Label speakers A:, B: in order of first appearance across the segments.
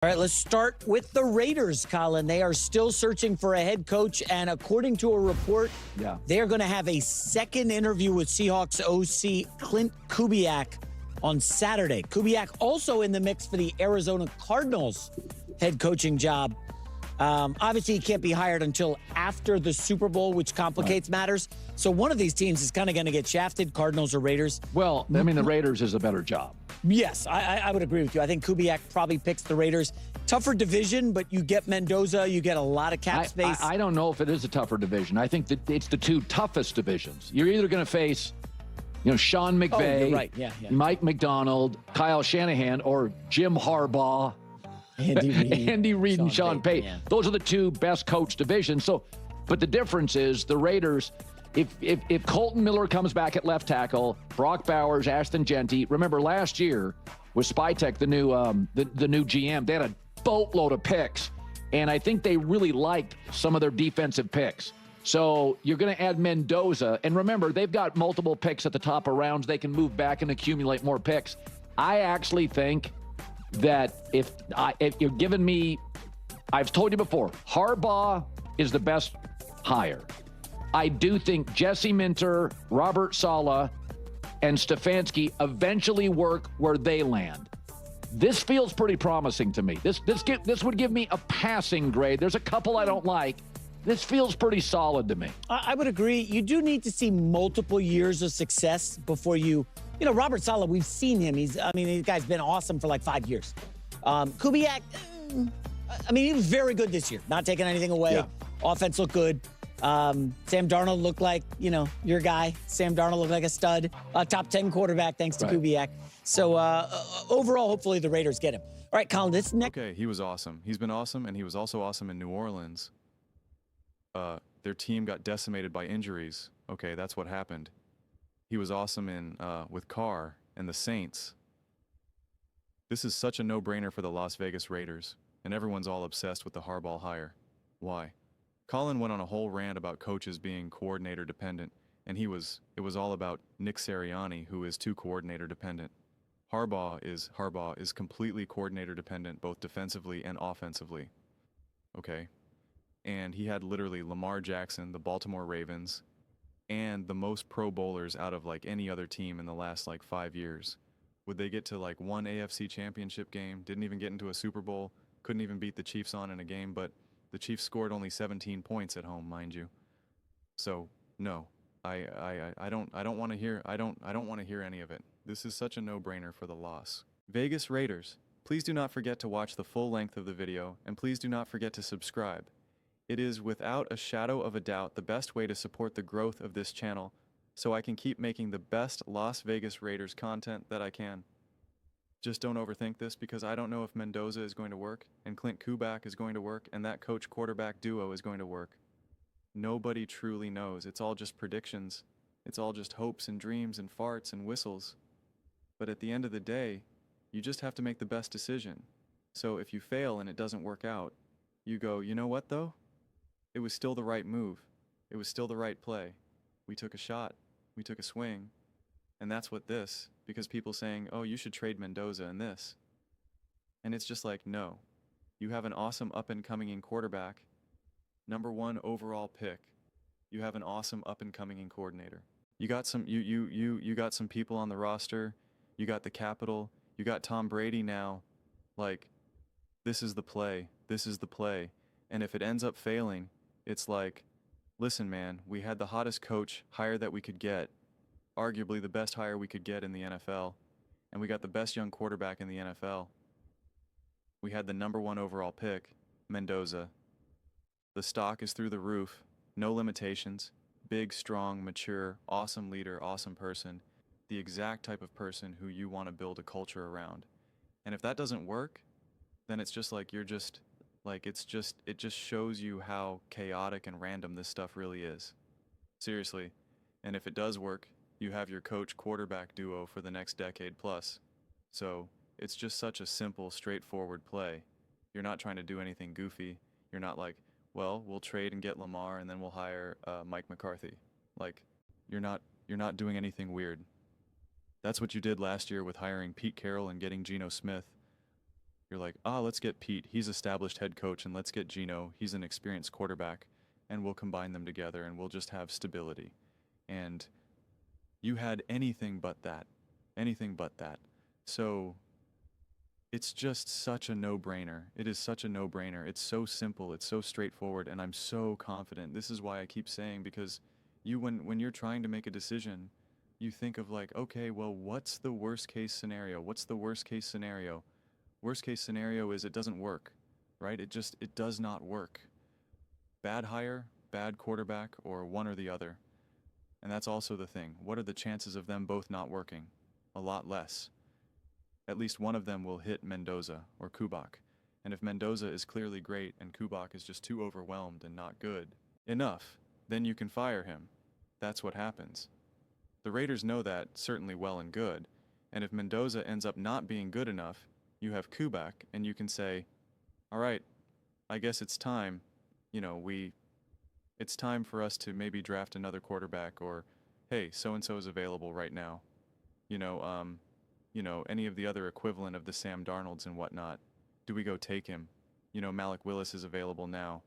A: All right, let's start with the Raiders, Colin. They are still searching for a head coach, and according to a report, they are going to have a second interview with Seahawks OC Klint Kubiac on Saturday. Kubiac also in the mix for the Arizona Cardinals head coaching job. Obviously, he can't be hired until after the Super Bowl, which complicates matters. So one of these teams is kind of going to get shafted, Cardinals or Raiders.
B: Well, I mean, the Raiders is a better job.
A: Yes, I would agree with you. I think Kubiak probably picks the Raiders. Tougher division, but you get Mendoza. You get a lot of cap space.
B: I don't know if it is a tougher division. I think that it's the two toughest divisions. You're either going to face, Sean McVay,
A: you're right. Yeah.
B: Mike McDonald, Kyle Shanahan, or Jim Harbaugh, Andy Reid, and Sean Payton. Yeah. Those are the two best coach divisions. So, but the difference is the Raiders. If Colton Miller comes back at left tackle, Brock Bowers, Ashton Genty. Remember last year with Spytek, the new GM, they had a boatload of picks, and I think they really liked some of their defensive picks. So you're going to add Mendoza, and remember they've got multiple picks at the top of rounds. They can move back and accumulate more picks. I actually think that if you're giving me, I've told you before, Harbaugh is the best hire. I do think Jesse Minter, Robert Saleh, and Stefanski eventually work where they land. This feels pretty promising to me. This would give me a passing grade. There's a couple I don't like. This feels pretty solid to me.
A: I would agree. You do need to see multiple years of success before Robert Saleh, we've seen him. This guy's been awesome for like 5 years. Kubiak, he was very good this year. Not taking anything away. Yeah. Offense looked good. Sam Darnold looked like, your guy. Sam Darnold looked like a stud. Top 10 quarterback, thanks to Kubiak. So overall, hopefully the Raiders get him. All right, Colin, this next.
C: Okay, he was awesome. He's been awesome, and he was also awesome in New Orleans. Their team got decimated by injuries. Okay, that's what happened. He was awesome with Carr and the Saints. This is such a no-brainer for the Las Vegas Raiders, and everyone's all obsessed with the Harbaugh hire. Why? Colin went on a whole rant about coaches being coordinator dependent, and it was all about Nick Sirianni, who is too coordinator dependent. Harbaugh is completely coordinator dependent, both defensively and offensively. Okay? And he had literally Lamar Jackson, the Baltimore Ravens, and the most Pro Bowlers out of like any other team in the last 5 years. Would they get to one AFC championship game, didn't even get into a Super Bowl, couldn't even beat the Chiefs in a game, but the Chiefs scored only 17 points at home, mind you. So no, I don't want to hear any of it. This is such a no-brainer for the loss. Vegas Raiders, please do not forget to watch the full length of the video, and please do not forget to subscribe. It is without a shadow of a doubt the best way to support the growth of this channel, so I can keep making the best Las Vegas Raiders content that I can. Just don't overthink this, because I don't know if Mendoza is going to work, and Klint Kubiac is going to work, and that coach-quarterback duo is going to work. Nobody truly knows. It's all just predictions. It's all just hopes and dreams and farts and whistles. But at the end of the day, you just have to make the best decision. So if you fail and it doesn't work out, you go, you know what though? It was still the right move. It was still the right play. We took a shot. We took a swing. And that's what because people saying, oh, you should trade Mendoza in this. And it's just like, no. You have an awesome up-and-coming quarterback, #1 overall pick. You have an awesome up-and-coming coordinator. You got some you got some people on the roster. You got the capital. You got Tom Brady now. This is the play. This is the play. And if it ends up failing, it's like, listen, man, we had the hottest coach hire that we could get. Arguably the best hire we could get in the NFL, and we got the best young quarterback in the NFL. We had the #1 overall pick, Mendoza. The stock is through the roof, no limitations, big, strong, mature, awesome leader, awesome person, the exact type of person who you want to build a culture around. And if that doesn't work, then it's just like it just shows you how chaotic and random this stuff really is. Seriously. And if it does work, you have your coach-quarterback duo for the next decade plus. So it's just such a simple, straightforward play. You're not trying to do anything goofy. You're not like, well, we'll trade and get Lamar and then we'll hire Mike McCarthy. You're not doing anything weird. That's what you did last year with hiring Pete Carroll and getting Geno Smith. You're like, let's get Pete. He's established head coach, and let's get Gino. He's an experienced quarterback, and we'll combine them together, and we'll just have stability. And you had anything but that. Anything but that. So it's just such a no-brainer. It is such a no-brainer. It's so simple. It's so straightforward, and I'm so confident. This is why I keep saying, because when you're trying to make a decision, you think of like, okay, well, what's the worst case scenario? What's the worst case scenario? Worst case scenario is it doesn't work, right? It does not work. Bad hire, bad quarterback, or one or the other. And that's also the thing. What are the chances of them both not working? A lot less. At least one of them will hit Mendoza or Kubiac. And if Mendoza is clearly great and Kubiac is just too overwhelmed and not good enough, then you can fire him. That's what happens. The Raiders know that certainly well and good. And if Mendoza ends up not being good enough, you have Kubiac, and you can say, all right, I guess it's time. It's time for us to maybe draft another quarterback, or, hey, so-and-so is available right now. Any of the other equivalent of the Sam Darnolds and whatnot. Do we go take him? Malik Willis is available now.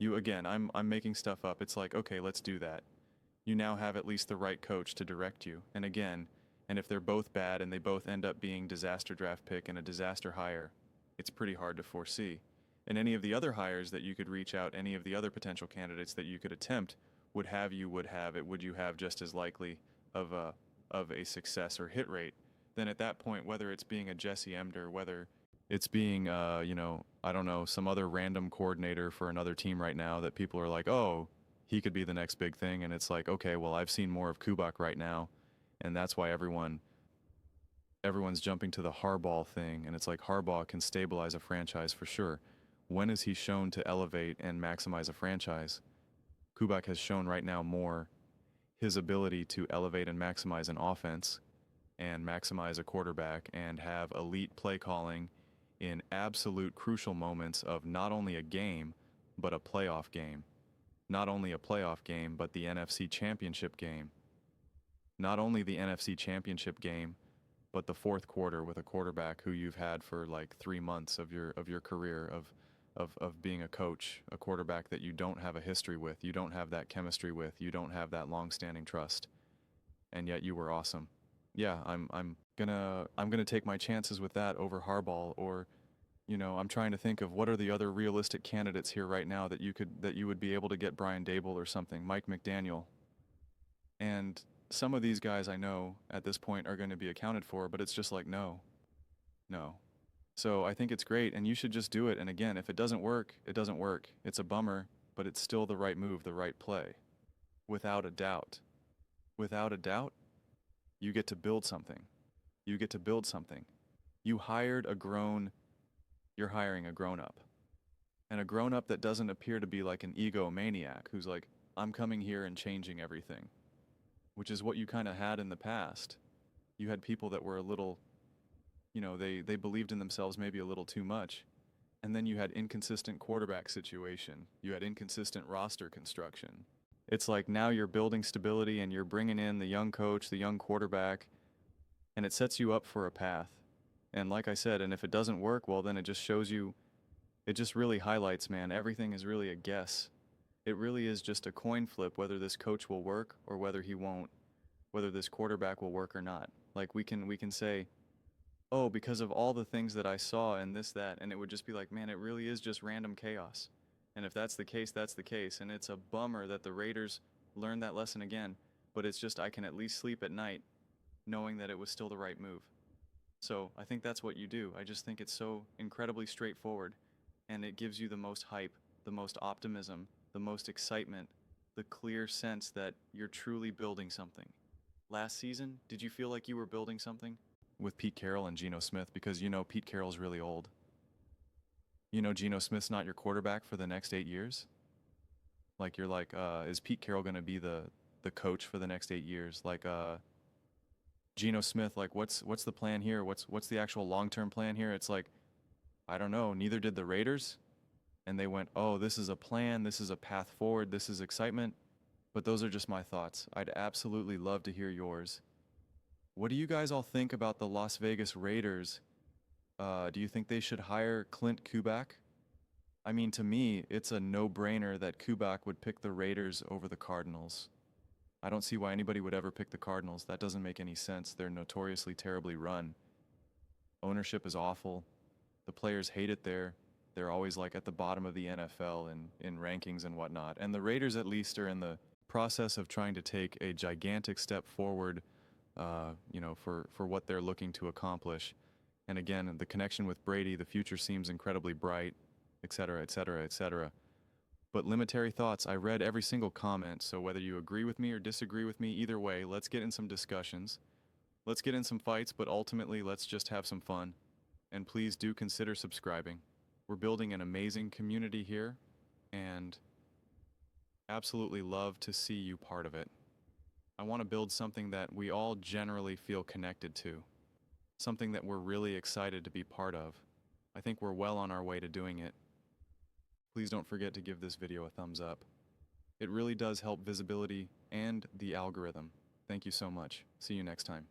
C: I'm making stuff up. It's like, okay, let's do that. You now have at least the right coach to direct you. And again, and if they're both bad and they both end up being disaster draft pick and a disaster hire, it's pretty hard to foresee. And any of the other hires that you could reach out, any of the other potential candidates that you could attempt, would you have just as likely of a success or hit rate? Then at that point, whether it's being a Jesse Emder, whether it's being, I don't know, some other random coordinator for another team right now that people are like, oh, he could be the next big thing. And it's like, okay, well, I've seen more of Kubiac right now. And that's why everyone's jumping to the Harbaugh thing. And it's like Harbaugh can stabilize a franchise for sure. When is he shown to elevate and maximize a franchise? Kubiac has shown right now more his ability to elevate and maximize an offense and maximize a quarterback and have elite play calling in absolute crucial moments of not only a game, but a playoff game. Not only a playoff game, but the NFC Championship game. Not only the NFC Championship game, but the fourth quarter with a quarterback who you've had for like 3 months of your career of being a coach, a quarterback that you don't have a history with, you don't have that chemistry with, you don't have that long-standing trust, and yet you were awesome. Yeah, I'm gonna take my chances with that over Harbaugh, or I'm trying to think of what are the other realistic candidates here right now that you would be able to get. Brian Dable or something, Mike McDaniel. And some of these guys I know at this point are going to be accounted for, but it's just like, no. So I think it's great, and you should just do it. And again, if it doesn't work, it doesn't work. It's a bummer, but it's still the right move, the right play. Without a doubt. Without a doubt, you get to build something. You get to build something. You're hiring a grown-up. And a grown-up that doesn't appear to be like an egomaniac who's like, I'm coming here and changing everything. Which is what you kind of had in the past. You had people that were a little, they believed in themselves maybe a little too much. And then you had inconsistent quarterback situation. You had inconsistent roster construction. It's like now you're building stability and you're bringing in the young coach, the young quarterback, and it sets you up for a path. And like I said, and if it doesn't work, well, then it just shows you, it just really highlights, man, everything is really a guess. It really is just a coin flip whether this coach will work or whether he won't, whether this quarterback will work or not. Like we can say, oh, because of all the things that I saw and this, that, and it would just be like, man, it really is just random chaos. And if that's the case, that's the case. And it's a bummer that the Raiders learned that lesson again, but it's just I can at least sleep at night knowing that it was still the right move. So I think that's what you do. I just think it's so incredibly straightforward, and it gives you the most hype, the most optimism, the most excitement, the clear sense that you're truly building something. Last season, did you feel like you were building something? With Pete Carroll and Geno Smith, because Pete Carroll's really old. Geno Smith's not your quarterback for the next 8 years. Like you're like, is Pete Carroll going to be the coach for the next 8 years? Like Geno Smith, like what's the plan here? What's the actual long-term plan here? It's like, I don't know, neither did the Raiders. And they went, oh, this is a plan, this is a path forward, this is excitement. But those are just my thoughts. I'd absolutely love to hear yours. What do you guys all think about the Las Vegas Raiders Do you think they should hire Klint Kubiac? I mean, to me, it's a no-brainer that Kubiac would pick the Raiders over the Cardinals. I don't see why anybody would ever pick the Cardinals. That doesn't make any sense. They're notoriously terribly run. Ownership is awful. The players hate it there. They're always like at the bottom of the NFL in rankings and whatnot. And the Raiders at least are in the process of trying to take a gigantic step forward, for what they're looking to accomplish. And again, the connection with Brady, the future seems incredibly bright, et cetera, et cetera, et cetera. But limitary thoughts, I read every single comment, so whether you agree with me or disagree with me, either way, let's get in some discussions. Let's get in some fights, but ultimately, let's just have some fun. And please do consider subscribing. We're building an amazing community here, and absolutely love to see you part of it. I want to build something that we all generally feel connected to, something that we're really excited to be part of. I think we're well on our way to doing it. Please don't forget to give this video a thumbs up. It really does help visibility and the algorithm. Thank you so much. See you next time.